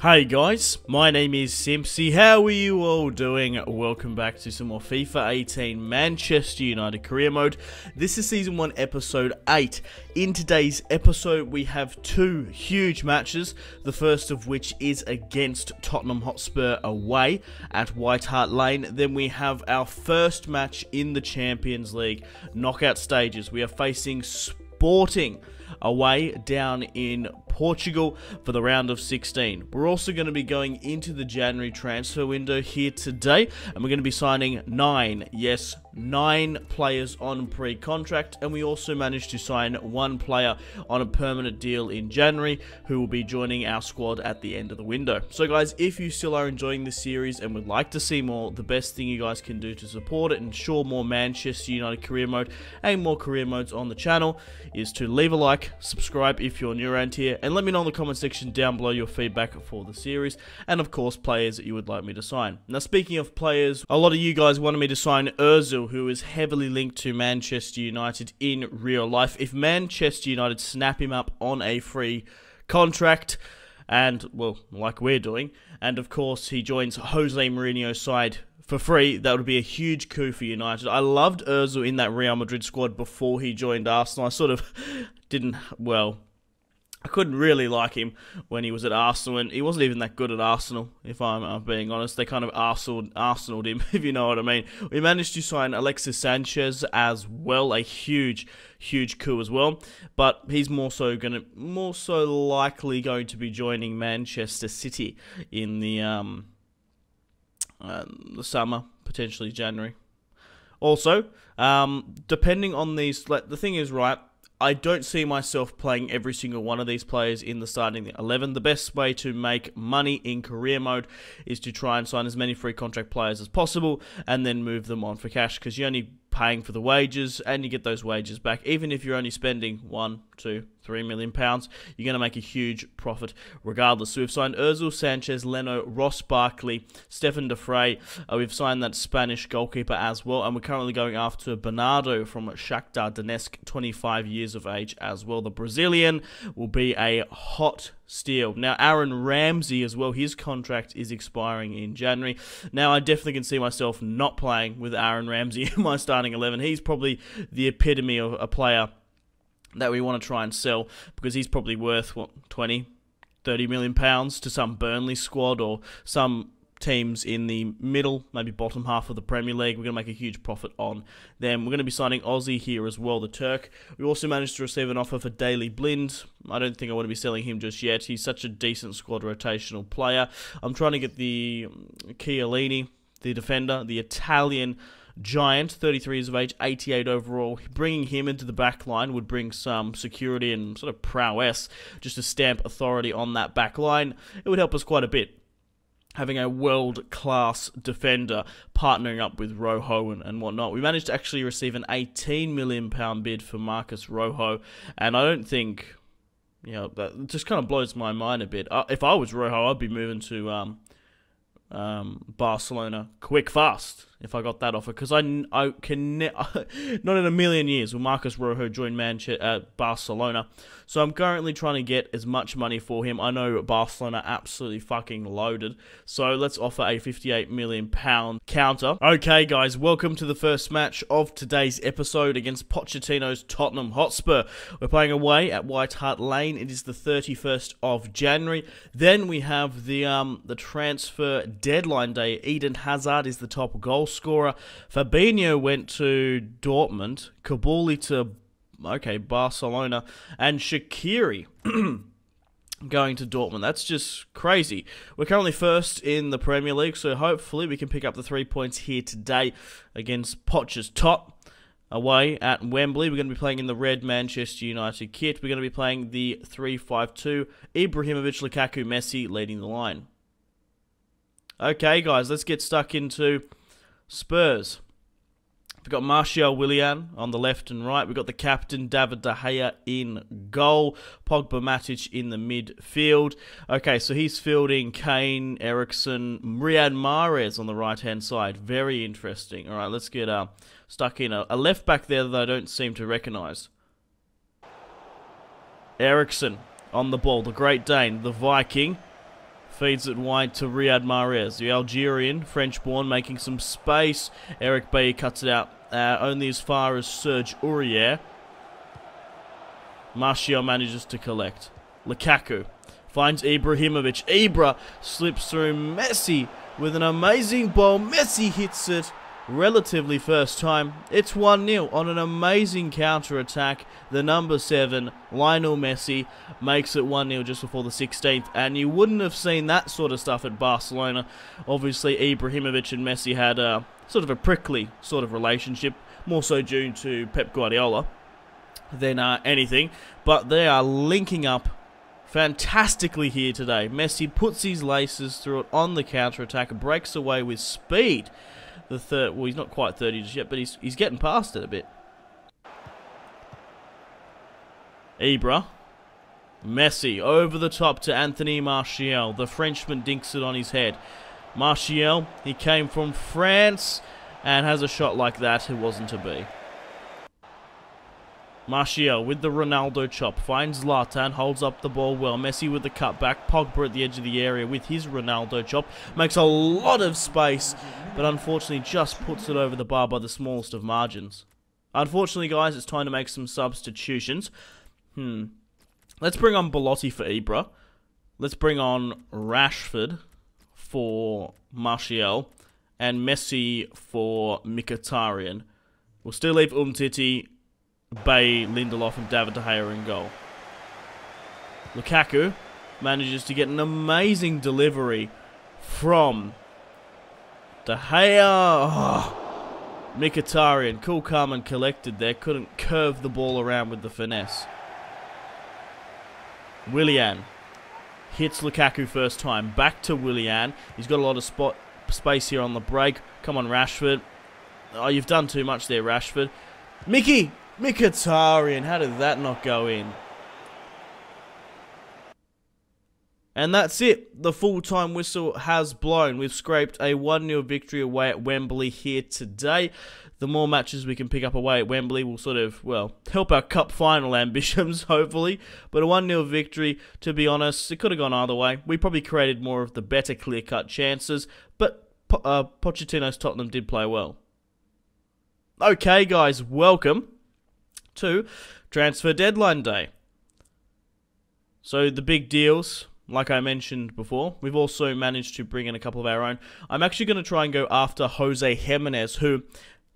Hey guys, my name is Simpzy. How are you all doing? Welcome back to some more FIFA 18 Manchester United career mode. This is season 1 episode 8. In today's episode we have two huge matches, the first of which is against Tottenham Hotspur away at White Hart Lane. Then we have our first match in the Champions League knockout stages. We are facing Sporting away down in Portugal for the round of 16. We're also going to be going into the January transfer window here today, and we're going to be signing 9 players on pre-contract, and we also managed to sign 1 player on a permanent deal in January who will be joining our squad at the end of the window. So guys, if you still are enjoying this series and would like to see more, the best thing you guys can do to support it and ensure more Manchester United career mode and more career modes on the channel is to leave a like, subscribe if you're new around here, and let me know in the comment section down below your feedback for the series, and of course players that you would like me to sign. Now speaking of players, a lot of you guys wanted me to sign Ozil, who is heavily linked to Manchester United in real life. If Manchester United snap him up on a free contract, and well, like we're doing, and of course he joins Jose Mourinho's side for free, that would be a huge coup for United. I loved Ozil in that Real Madrid squad before he joined Arsenal. I sort of didn't, well, I couldn't really like him when he was at Arsenal, and he wasn't even that good at Arsenal, if I'm being honest. They kind of Arsenaled him, if you know what I mean. We managed to sign Alexis Sánchez as well, a huge coup as well, but he's more so likely going to be joining Manchester City in the summer, potentially January. Also, depending on these, the thing is, right, I don't see myself playing every single one of these players in the starting 11. The best way to make money in career mode is to try and sign as many free contract players as possible and then move them on for cash, because you're only paying for the wages and you get those wages back. Even if you're only spending £1, £2, £3 million, you're going to make a huge profit regardless. So we've signed Ozil, Sanchez, Leno, Ross Barkley, Stefan de Vrij. We've signed that Spanish goalkeeper as well, and we're currently going after Bernardo from Shakhtar Donetsk, 25 years of age as well. The Brazilian will be a hot steal. Now, Aaron Ramsey as well, his contract is expiring in January. Now, I definitely can see myself not playing with Aaron Ramsey in my starting 11. He's probably the epitome of a player that we want to try and sell, because he's probably worth, what, 20, 30 million pounds to some Burnley squad or some teams in the middle, maybe bottom half of the Premier League. We're going to make a huge profit on them. We're going to be signing Ozil here as well, the Turk. We also managed to receive an offer for Daley Blind. I don't think I want to be selling him just yet. He's such a decent squad rotational player. I'm trying to get the Chiellini, the defender, the Italian giant, 33 years of age, 88 overall. Bringing him into the back line would bring some security and sort of prowess, just to stamp authority on that back line. It would help us quite a bit, having a world-class defender partnering up with Rojo and whatnot. We managed to actually receive an £18 million bid for Marcus Rojo, and I don't think, you know, that just kind of blows my mind a bit. If I was Rojo, I'd be moving to Barcelona quick, fast, if I got that offer, because I can not in a million years will Marcus Rojo join Barcelona. So I'm currently trying to get as much money for him. I know Barcelona absolutely fucking loaded, so let's offer a £58 million counter. Okay guys, welcome to the first match of today's episode against Pochettino's Tottenham Hotspur. We're playing away at White Hart Lane. It is the 31st of January. Then we have the transfer deadline day. Eden Hazard is the top goal scorer. Fabinho went to Dortmund. Kabuli to Barcelona, and Shaqiri going to Dortmund. That's just crazy. We're currently first in the Premier League, so hopefully we can pick up the 3 points here today against Poch's Tot away at Wembley. We're going to be playing in the red Manchester United kit. We're going to be playing the 3-5-2. Ibrahimović, Lukaku, Messi leading the line. Okay, guys, let's get stuck into Spurs. We've got Martial Willian on the left and right. We've got the captain, David De Gea, in goal. Pogba, Matic in the midfield. Okay, so he's fielding Kane, Eriksen, Riyad Mahrez on the right-hand side. Very interesting. All right, let's get stuck in. A left back there that I don't seem to recognise. Eriksen on the ball. The Great Dane, the Viking. Feeds it wide to Riyad Mahrez, the Algerian, French-born, making some space. Eric Bailly cuts it out only as far as Serge Aurier. Martial manages to collect. Lukaku finds Ibrahimović. Ibra slips through Messi with an amazing ball. Messi hits it relatively first time. It's 1-0 on an amazing counter-attack. The number 7, Lionel Messi, makes it 1-0 just before the 16th. And you wouldn't have seen that sort of stuff at Barcelona. Obviously, Ibrahimović and Messi had a sort of a prickly sort of relationship, more so due to Pep Guardiola than anything. But they are linking up fantastically here today. Messi puts his laces through it on the counter-attack, breaks away with speed. The third, well, he's not quite 30 just yet, but he's getting past it a bit. Ibra. Messi over the top to Anthony Martial. The Frenchman dinks it on his head. Martial, he came from France and has a shot like that. It wasn't to be. Martial with the Ronaldo chop, finds Zlatan, holds up the ball well. Messi with the cutback, Pogba at the edge of the area with his Ronaldo chop. Makes a lot of space, but unfortunately just puts it over the bar by the smallest of margins. Unfortunately, guys, it's time to make some substitutions. Let's bring on Belotti for Ibra. Let's bring on Rashford for Martial. And Messi for Mkhitaryan. We'll still leave Umtiti, Bay, Lindelof and David De Gea in goal. Lukaku manages to get an amazing delivery from De Gea. Oh, Mkhitaryan, cool, calm and collected there. Couldn't curve the ball around with the finesse. Willian hits Lukaku first time. Back to Willian. He's got a lot of space here on the break. Come on, Rashford. Oh, you've done too much there, Rashford. Mkhitaryan, how did that not go in? And that's it. The full-time whistle has blown. We've scraped a 1-0 victory away at Wembley here today. The more matches we can pick up away at Wembley will sort of, well, help our cup final ambitions, hopefully. But a 1-0 victory, to be honest, it could have gone either way. We probably created more of the better clear-cut chances, but Pochettino's Tottenham did play well. Okay, guys, welcome to transfer deadline day. So the big deals, like I mentioned before, we've also managed to bring in a couple of our own. I'm actually going to try and go after Jose Jimenez, who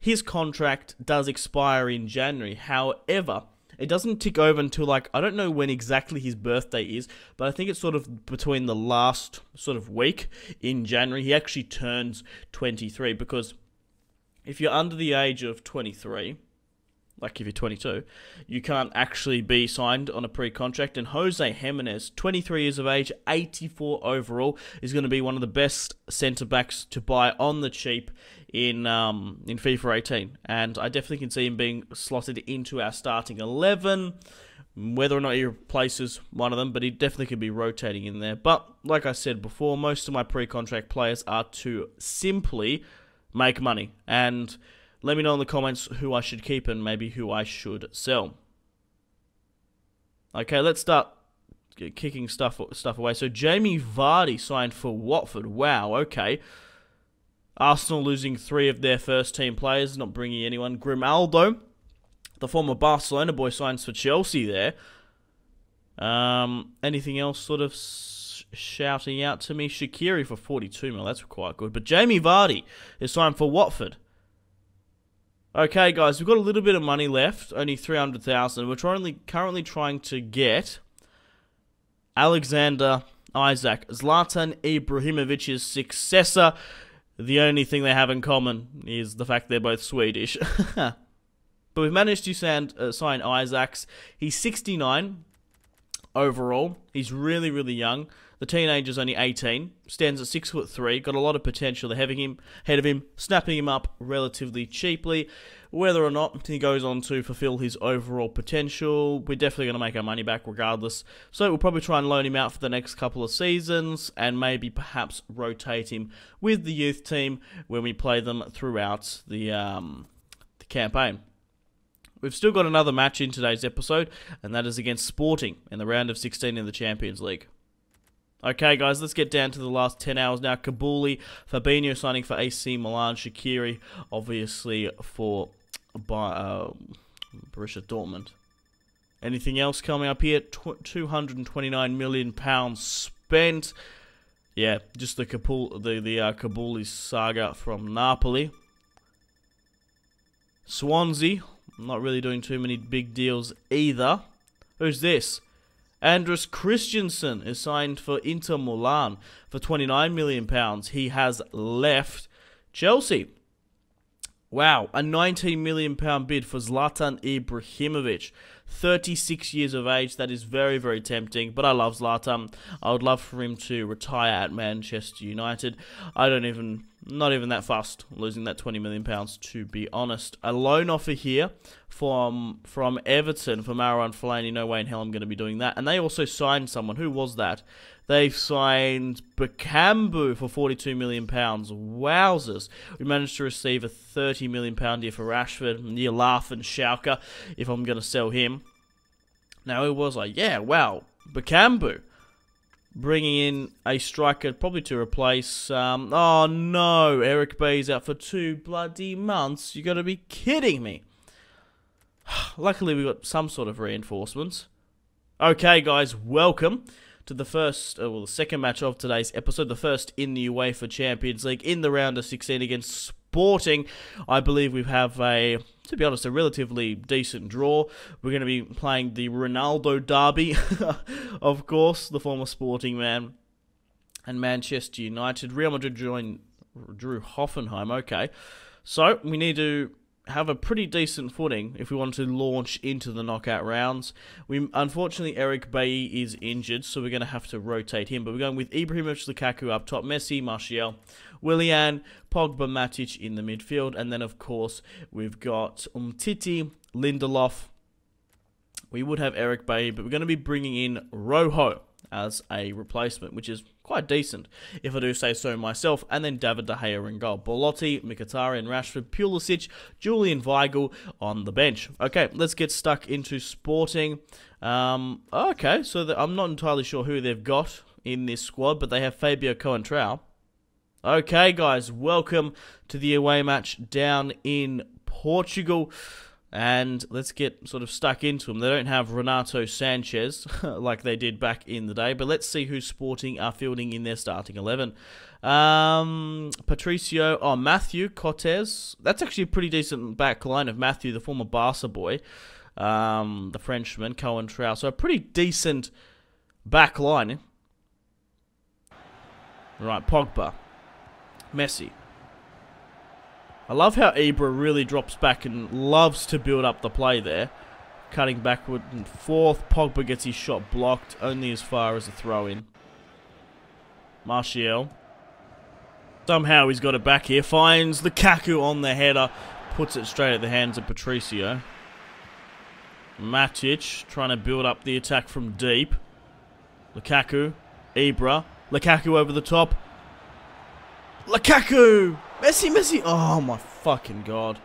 his contract does expire in January. However, it doesn't tick over until, like, I don't know when exactly his birthday is, but I think it's sort of between the last sort of week in January. He actually turns 23, because if you're under the age of 23, like if you're 22, you can't actually be signed on a pre-contract. And Jose Jimenez, 23 years of age, 84 overall, is going to be one of the best centre-backs to buy on the cheap in FIFA 18. And I definitely can see him being slotted into our starting 11. Whether or not he replaces one of them, but he definitely could be rotating in there. But like I said before, most of my pre-contract players are to simply make money. And let me know in the comments who I should keep and maybe who I should sell. Okay, let's start kicking stuff away. So Jamie Vardy signed for Watford. Wow, okay. Arsenal losing 3 of their first team players, not bringing anyone. Grimaldo, the former Barcelona boy, signs for Chelsea there. Anything else sort of shouting out to me? Shaqiri for 42 mil, that's quite good. But Jamie Vardy is signed for Watford. Okay, guys, we've got a little bit of money left, only 300,000. We're currently trying to get Alexander Isak, Zlatan Ibrahimovic's successor. The only thing they have in common is the fact they're both Swedish. But we've managed to sign Isaacs. He's 69 overall. He's really, really young. The teenager's only 18, stands at 6'3", got a lot of potential ahead of him, snapping him up relatively cheaply. Whether or not he goes on to fulfill his overall potential, we're definitely going to make our money back regardless. So we'll probably try and loan him out for the next couple of seasons, and maybe perhaps rotate him with the youth team when we play them throughout the campaign. We've still got another match in today's episode, and that is against Sporting in the round of 16 in the Champions League. Okay, guys, let's get down to the last 10 hours now. Kabuli, Fabinho signing for AC Milan, Shaqiri, obviously, for Borussia Dortmund. Anything else coming up here? £229 million spent. Yeah, just the Kabuli saga from Napoli. Swansea, not really doing too many big deals either. Who's this? Andreas Christensen is signed for Inter Milan for £29 million. He has left Chelsea. Wow, a £19 million bid for Zlatan Ibrahimović. 36 years of age. That is very, very tempting. But I love Zlatan. I would love for him to retire at Manchester United. Not even that fussed losing that £20 million, to be honest. A loan offer here from Everton for Marouane Fellaini. No way in hell I'm going to be doing that. And they also signed someone. Who was that? They've signed Bakambu for £42 million. Wowzers. We managed to receive a £30 million deal for Rashford. Near laughing Schalke if I'm going to sell him. Now, who was I? Yeah, wow. Bakambu. Bringing in a striker probably to replace... oh, no. Eric Bay's out for 2 bloody months. You got to be kidding me. Luckily, we got some sort of reinforcements. Okay, guys. Welcome to the first, the second match of today's episode, the first in the UEFA Champions League in the round of 16 against Sporting. I believe we have to be honest, a relatively decent draw. We're going to be playing the Ronaldo derby, of course, the former Sporting man, and Manchester United. Real Madrid drew Hoffenheim. Okay, so we need to have a pretty decent footing if we want to launch into the knockout rounds. Unfortunately, Eric Bailly is injured, so we're going to have to rotate him. But we're going with Ibrahimović, Lukaku up top, Messi, Martial, Willian, Pogba, Matic in the midfield. And then, of course, we've got Umtiti, Lindelof. We would have Eric Bailly, but we're going to be bringing in Rojo as a replacement, which is quite decent, if I do say so myself. And then David De Gea in goal. Belotti, Mkhitaryan, Rashford, Pulisic, Julian Weigl on the bench. Okay, let's get stuck into Sporting. Okay, so I'm not entirely sure who they've got in this squad, but they have Fábio Coentrão. Okay, guys, welcome to the away match down in Portugal. And let's get sort of stuck into them. They don't have Renato Sanchez like they did back in the day. But let's see who Sporting are fielding in their starting 11. Patricio. Oh, Matthew Cortez. That's actually a pretty decent back line of Matthew, the former Barca boy. The Frenchman, Coentrão. So a pretty decent back line. Right, Pogba. Messi. I love how Ibra really drops back and loves to build up the play there. Cutting backward and forth. Pogba gets his shot blocked only as far as a throw-in. Martial. Somehow he's got it back here. Finds Lukaku on the header. Puts it straight at the hands of Patricio. Matic trying to build up the attack from deep. Lukaku. Ibra. Lukaku over the top. Lukaku! Messi! Oh my fucking god.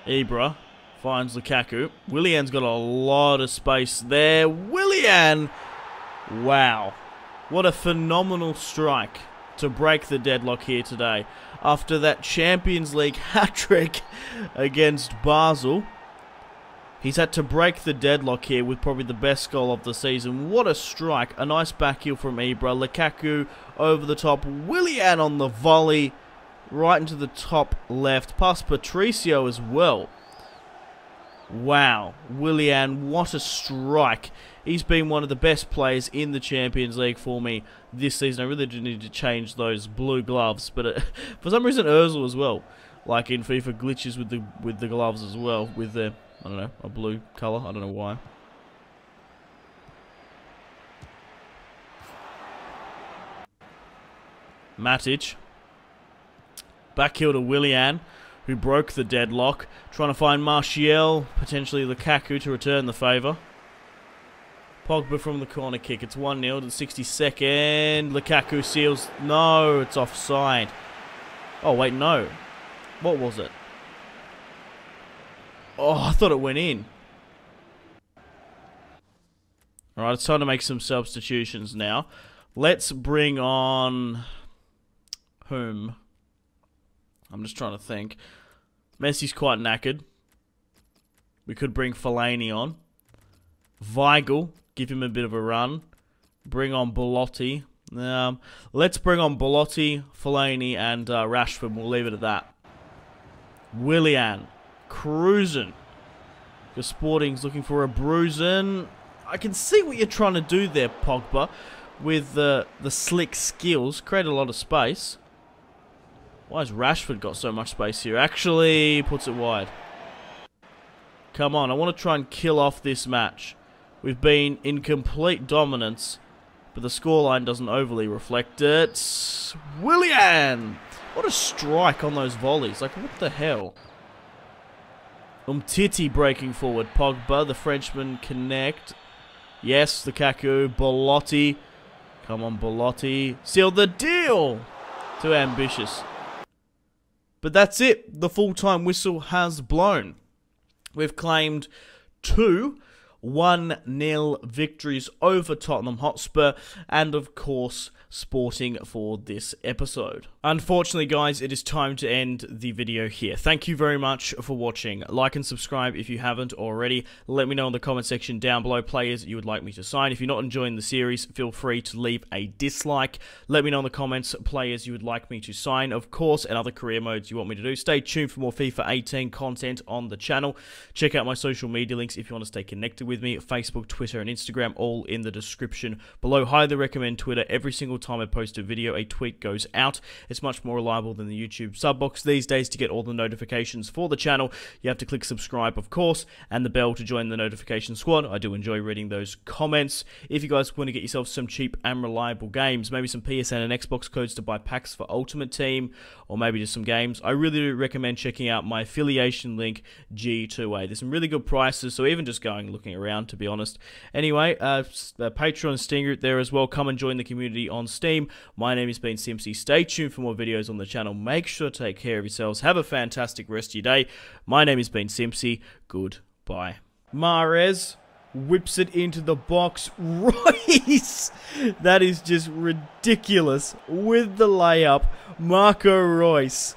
Ibra finds Lukaku. Willian's got a lot of space there. Willian! Wow. What a phenomenal strike to break the deadlock here today. After that Champions League hat-trick against Basel, he's had to break the deadlock here with probably the best goal of the season. What a strike. A nice back heel from Ibra. Lukaku over the top. Willian on the volley. Right into the top left. Past Patricio as well. Wow. Willian, what a strike. He's been one of the best players in the Champions League for me this season. I really do need to change those blue gloves. But for some reason, Ozil as well. Like in FIFA, glitches with the gloves as well. With the... I don't know, a blue colour. I don't know why. Matic. Back heel to Willian, who broke the deadlock. Trying to find Martial, potentially Lukaku to return the favour. Pogba from the corner kick. It's 1-0 to the 62nd. Lukaku seals. No, it's offside. Oh, wait, no. What was it? Oh, I thought it went in. Alright, it's time to make some substitutions now. Let's bring on... whom? I'm just trying to think. Messi's quite knackered. We could bring Fellaini on. Weigl, give him a bit of a run. Bring on Belotti. Let's bring on Belotti, Fellaini, and Rashford. We'll leave it at that. Willian, cruising. Your Sporting's looking for a bruising. I can see what you're trying to do there, Pogba, with the slick skills. Create a lot of space. Why has Rashford got so much space here? Actually, puts it wide. Come on, I want to try and kill off this match. We've been in complete dominance, but the scoreline doesn't overly reflect it. Willian! What a strike on those volleys. Like, what the hell? Umtiti breaking forward. Pogba, the Frenchman, connect. Yes, Lukaku, Belotti. Come on, Belotti. Seal the deal! Too ambitious. But that's it. The full-time whistle has blown. We've claimed 2 1-0 victories over Tottenham Hotspur, and of course Sporting for this episode. Unfortunately, guys, it is time to end the video here. Thank you very much for watching. Like and subscribe if you haven't already. Let me know in the comment section down below players you would like me to sign. If you're not enjoying the series, feel free to leave a dislike. Let me know in the comments players you would like me to sign, of course, and other career modes you want me to do. Stay tuned for more FIFA 18 content on the channel. Check out my social media links if you want to stay connected with me. Facebook, Twitter, and Instagram, all in the description below. Highly recommend Twitter. Every single time I post a video, a tweet goes out. It's much more reliable than the YouTube sub box these days. To get all the notifications for the channel, you have to click subscribe, of course, and the bell to join the notification squad. I do enjoy reading those comments. If you guys want to get yourself some cheap and reliable games, maybe some PSN and Xbox codes to buy packs for Ultimate Team, or maybe just some games, I really recommend checking out my affiliation link, G2A. There's some really good prices, so even just going looking around, to be honest. Anyway, the Patreon Steam group there as well. Come and join the community on Steam. My name has been Simpzy. Stay tuned for more videos on the channel. Make sure to take care of yourselves. Have a fantastic rest of your day. My name has been Simpzy. Goodbye. Mahrez whips it into the box. Royce! That is just ridiculous. With the layup, Marco Reus.